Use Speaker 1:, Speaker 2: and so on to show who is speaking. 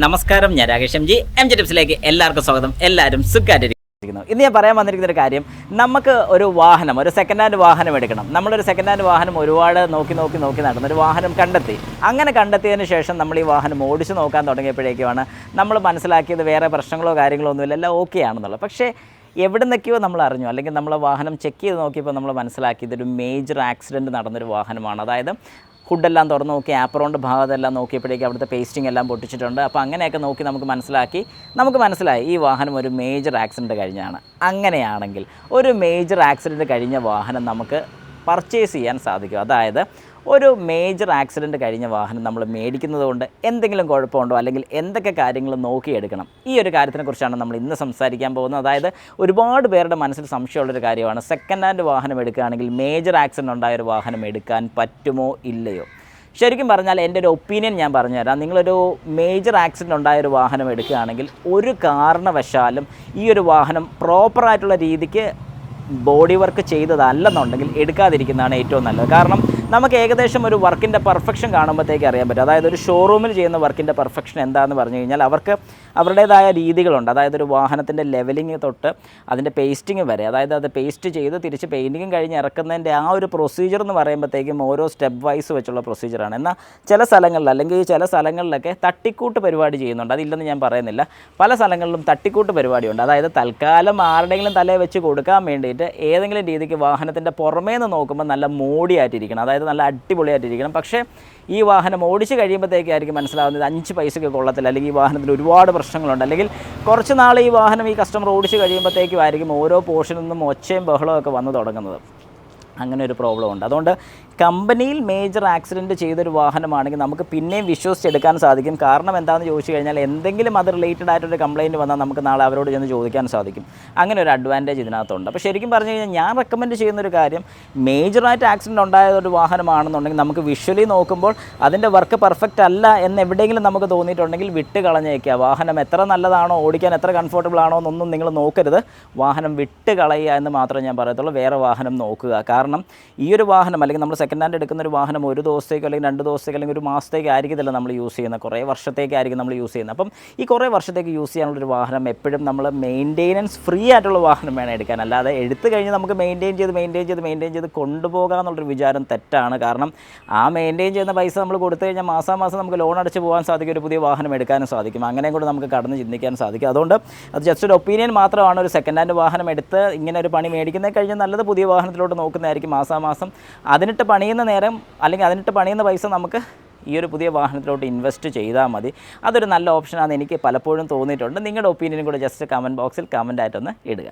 Speaker 1: നമസ്കാരം, ഞാൻ Rakesh M G ടിപ്സിലേക്ക് എല്ലാവർക്കും സ്വാഗതം. എല്ലാവരും സുഖമായിട്ടിരിക്കുന്നു. ഇന്ന് ഞാൻ പറയാൻ വന്നിരിക്കുന്ന ഒരു കാര്യം, നമുക്ക് ഒരു വാഹനം, ഒരു സെക്കൻഡ് ഹാൻഡ് വാഹനം എടുക്കണം. നമ്മളൊരു സെക്കൻഡ് ഹാൻഡ് വാഹനം ഒരുപാട് നോക്കി നടന്ന ഒരു വാഹനം കണ്ടെത്തി. അങ്ങനെ കണ്ടെത്തിയതിന് ശേഷം നമ്മൾ ഈ വാഹനം ഓടിച്ച് നോക്കാൻ തുടങ്ങിയപ്പോഴേക്കുമാണ് നമ്മൾ മനസ്സിലാക്കിയത് വേറെ പ്രശ്നങ്ങളോ കാര്യങ്ങളോ ഒന്നുമില്ല, എല്ലാം ഓക്കെ ആണെന്നുള്ളത്. പക്ഷേ എവിടെ നിന്നൊക്കെയോ നമ്മൾ അറിഞ്ഞു, അല്ലെങ്കിൽ നമ്മൾ വാഹനം ചെക്ക് ചെയ്ത് നോക്കിയപ്പോൾ നമ്മൾ മനസ്സിലാക്കിയത് ഒരു മേജർ ആക്സിഡൻറ്റ് നടന്നൊരു വാഹനമാണ്. അതായത് ഹുഡെല്ലാം തുറന്ന് നോക്കി, ആപ്പറോണ്ട് ഭാഗത്തെല്ലാം നോക്കിയപ്പോഴേക്കും അവിടുത്തെ പേസ്റ്റിംഗ് എല്ലാം പൊട്ടിച്ചിട്ടുണ്ട്. അപ്പോൾ അങ്ങനെയൊക്കെ നോക്കി നമുക്ക് മനസ്സിലായി ഈ വാഹനം ഒരു മേജർ ആക്സിഡൻറ്റ് കഴിഞ്ഞാണ്. അങ്ങനെയാണെങ്കിൽ ഒരു മേജർ ആക്സിഡൻറ്റ് കഴിഞ്ഞ വാഹനം നമുക്ക് പർച്ചേസ് ചെയ്യാൻ സാധിക്കും. അതായത് ഒരു മേജർ ആക്സിഡൻറ്റ് കഴിഞ്ഞ വാഹനം നമ്മൾ മേടിക്കുന്നത് കൊണ്ട് എന്തെങ്കിലും കുഴപ്പമുണ്ടോ, അല്ലെങ്കിൽ എന്തൊക്കെ കാര്യങ്ങൾ നോക്കിയെടുക്കണം, ഈ ഒരു കാര്യത്തിനെക്കുറിച്ചാണ് നമ്മൾ ഇന്ന് സംസാരിക്കാൻ പോകുന്നത്. അതായത് ഒരുപാട് പേരുടെ മനസ്സിൽ സംശയമുള്ളൊരു കാര്യമാണ്, സെക്കൻഡ് ഹാൻഡ് വാഹനം എടുക്കുകയാണെങ്കിൽ മേജർ ആക്സിഡൻറ്റ് ഉണ്ടായൊരു വാഹനം എടുക്കാൻ പറ്റുമോ ഇല്ലയോ. ശരിക്കും പറഞ്ഞാൽ എൻ്റെ ഒരു ഒപ്പീനിയൻ ഞാൻ പറഞ്ഞുതരാം. നിങ്ങളൊരു മേജർ ആക്സിഡൻറ്റ് ഉണ്ടായൊരു വാഹനം എടുക്കുകയാണെങ്കിൽ ഒരു കാരണവശാലും ഈ ഒരു വാഹനം പ്രോപ്പറായിട്ടുള്ള രീതിക്ക് ബോഡി വർക്ക് ചെയ്തതല്ലെന്നുണ്ടെങ്കിൽ എടുക്കാതിരിക്കുന്നതാണ് ഏറ്റവും നല്ലത്. കാരണം നമുക്ക് ഏകദേശം ഒരു വർക്കിൻ്റെ പെർഫെക്ഷൻ കാണുമ്പോഴത്തേക്ക് അറിയാൻ പറ്റും. അതായത് ഒരു ഷോറൂമിൽ ചെയ്യുന്ന വർക്കിൻ്റെ പെർഫെക്ഷൻ എന്താണെന്ന് പറഞ്ഞു കഴിഞ്ഞാൽ അവർക്ക് അവരുടേതായ രീതികളുണ്ട്. അതായത് ഒരു വാഹനത്തിൻ്റെ ലെവലിങ് തൊട്ട് അതിൻ്റെ പേസ്റ്റിങ് വരെ, അതായത് അത് പേസ്റ്റ് ചെയ്ത് തിരിച്ച് പെയിൻറ്റിങ്ങും കഴിഞ്ഞ് ഇറക്കുന്നതിൻ്റെ ആ ഒരു പ്രൊസീജിയർ എന്ന് പറയുമ്പോഴത്തേക്കും ഓരോ സ്റ്റെപ്പ് വൈസ് വെച്ചുള്ള പ്രൊസീജിയറാണ്. എന്നാൽ ചില സ്ഥലങ്ങളിൽ, അല്ലെങ്കിൽ ചില സ്ഥലങ്ങളിലൊക്കെ തട്ടിക്കൂട്ട് പരിപാടി ചെയ്യുന്നുണ്ട്. അതില്ലെന്ന് ഞാൻ പറയുന്നില്ല, പല സ്ഥലങ്ങളിലും തട്ടിക്കൂട്ട് പരിപാടിയുണ്ട്. അതായത് തൽക്കാലം ആരുടെയെങ്കിലും തലയെ വെച്ച് കൊടുക്കാൻ വേണ്ടിയിട്ട് ഏതെങ്കിലും രീതിക്ക് വാഹനത്തിൻ്റെ പുറമേ നിന്ന് നോക്കുമ്പോൾ നല്ല മോടിയായിട്ടിരിക്കണം, അതായത് നല്ല അടിപൊളിയായിട്ടിരിക്കണം. പക്ഷേ ഈ വാഹനം ഓടിച്ച് കഴിയുമ്പോഴത്തേക്കായിരിക്കും മനസ്സിലാവുന്നത് 5 പൈസയ്ക്ക് കൊള്ളത്തില്ല, അല്ലെങ്കിൽ ഈ വാഹനത്തിൽ ഒരുപാട് പ്രശ്നങ്ങളുണ്ട്. അല്ലെങ്കിൽ കുറച്ച് നാൾ ഈ വാഹനം ഈ കസ്റ്റമർ ഓടിച്ച് കഴിയുമ്പോഴത്തേക്കും ആയിരിക്കും ഓരോ പോർഷനിൽ നിന്നും ഒച്ചയും ബഹളവും ഒക്കെ വന്ന് തുടങ്ങുന്നത്. അങ്ങനെ ഒരു പ്രോബ്ലം ഉണ്ട്. അതുകൊണ്ട് കമ്പനിയിൽ മേജർ ആക്സിഡൻറ്റ് ചെയ്തൊരു വാഹനമാണെങ്കിൽ നമുക്ക് പിന്നെയും വിശ്വസിച്ചെടുക്കാൻ സാധിക്കും. കാരണം എന്താണെന്ന് ചോദിച്ചു കഴിഞ്ഞാൽ എന്തെങ്കിലും അത് റിലേറ്റഡ് ആയിട്ടൊരു കംപ്ലയിൻറ്റ് വന്നാൽ നമുക്ക് നാളെ അവരോട് ചെന്ന് ചോദിക്കാൻ സാധിക്കും. അങ്ങനെ ഒരു അഡ്വാൻറ്റേജ് ഇതിനകത്തുണ്ട്. അപ്പോൾ ശരിക്കും പറഞ്ഞു കഴിഞ്ഞാൽ ഞാൻ റെക്കമെൻഡ് ചെയ്യുന്നൊരു കാര്യം, മേജറായിട്ട് ആക്സിഡൻറ്റ് ഉണ്ടായ ഒരു വാഹനമാണെന്നുണ്ടെങ്കിൽ നമുക്ക് വിഷ്വലി നോക്കുമ്പോൾ അതിൻ്റെ വർക്ക് പെർഫെക്റ്റ് അല്ല എന്ന് എവിടെയെങ്കിലും നമുക്ക് തോന്നിയിട്ടുണ്ടെങ്കിൽ വിട്ട് കളഞ്ഞേക്കുക. വാഹനം എത്ര നല്ലതാണോ, ഓടിക്കാൻ എത്ര കംഫർട്ടബിൾ ആണോ എന്നൊന്നും നിങ്ങൾ നോക്കരുത്. വാഹനം വിട്ട് കളയുക എന്ന് മാത്രമേ ഞാൻ പറയത്തുള്ളൂ. വേറെ വാഹനം നോക്കുക. കാരണം ഈ ഒരു വാഹനം, അല്ലെങ്കിൽ നമ്മൾ സെക്കൻഡ് ഹാൻഡ് എടുക്കുന്ന ഒരു വാഹനം ഒരു ദിവസത്തേക്കോ അല്ലെങ്കിൽ 2 ദിവസത്തേക്കോ അല്ലെങ്കിൽ ഒരു മാസത്തേക്ക് ആയിരിക്കത്തില്ല നമ്മൾ യൂസ് ചെയ്യുന്നത്, കുറേ വർഷത്തേക്കായിരിക്കും നമ്മൾ യൂസ് ചെയ്യുന്നത്. അപ്പം ഈ കുറേ വർഷത്തേക്ക് യൂസ് ചെയ്യാനുള്ളൊരു വാഹനം എപ്പോഴും നമ്മൾ മെയിൻ്റെനൻസ് ഫ്രീ ആയിട്ടുള്ള വാഹനം വേണം എടുക്കാൻ. അല്ലാതെ എടുത്തു കഴിഞ്ഞ് നമുക്ക് മെയിൻറ്റെയിൻ ചെയ്ത് കൊണ്ടുപോകുക എന്നുള്ളൊരു വിചാരം തെറ്റാണ്. കാരണം ആ മെയിൻറ്റെയിൻ ചെയ്യുന്ന പൈസ നമ്മൾ കൊടുത്തു കഴിഞ്ഞാൽ മാസം നമുക്ക് ലോൺ അടച്ച് പോകാൻ സാധിക്കും, ഒരു പുതിയ വാഹനം എടുക്കാനും സാധിക്കും. അങ്ങനെയും കൂടെ നമുക്ക് കടന്ന് ചിന്തിക്കാൻ സാധിക്കും. അതുകൊണ്ട് അത് ജസ്റ്റ് ഒരു ഒപ്പീനിയൻ മാത്രമാണ്. ഒരു സെക്കൻഡ് ഹാൻഡ് വാഹനം എടുത്ത് ഇങ്ങനെ ഒരു പണി മേടിക്കുന്നതിന് കഴിഞ്ഞാൽ നല്ലത് പുതിയ വാഹനത്തിലോട്ട് നോക്കുന്നതായിരിക്കും. മാസം അതിനിട്ട് പണിയുന്ന നേരം, അല്ലെങ്കിൽ അതിനിട്ട് പണിയുന്ന പൈസ നമുക്ക് ഈ ഒരു പുതിയ വാഹനത്തിലോട്ട് ഇൻവെസ്റ്റ് ചെയ്താൽ മതി. അതൊരു നല്ല ഓപ്ഷനാണെന്ന് എനിക്ക് പലപ്പോഴും തോന്നിയിട്ടുണ്ട്. നിങ്ങളുടെ ഒപ്പീനിയനും കൂടെ ജസ്റ്റ് കമൻറ്റ് ബോക്സിൽ കമൻ്റ് ആയിട്ടൊന്ന് ഇടുക.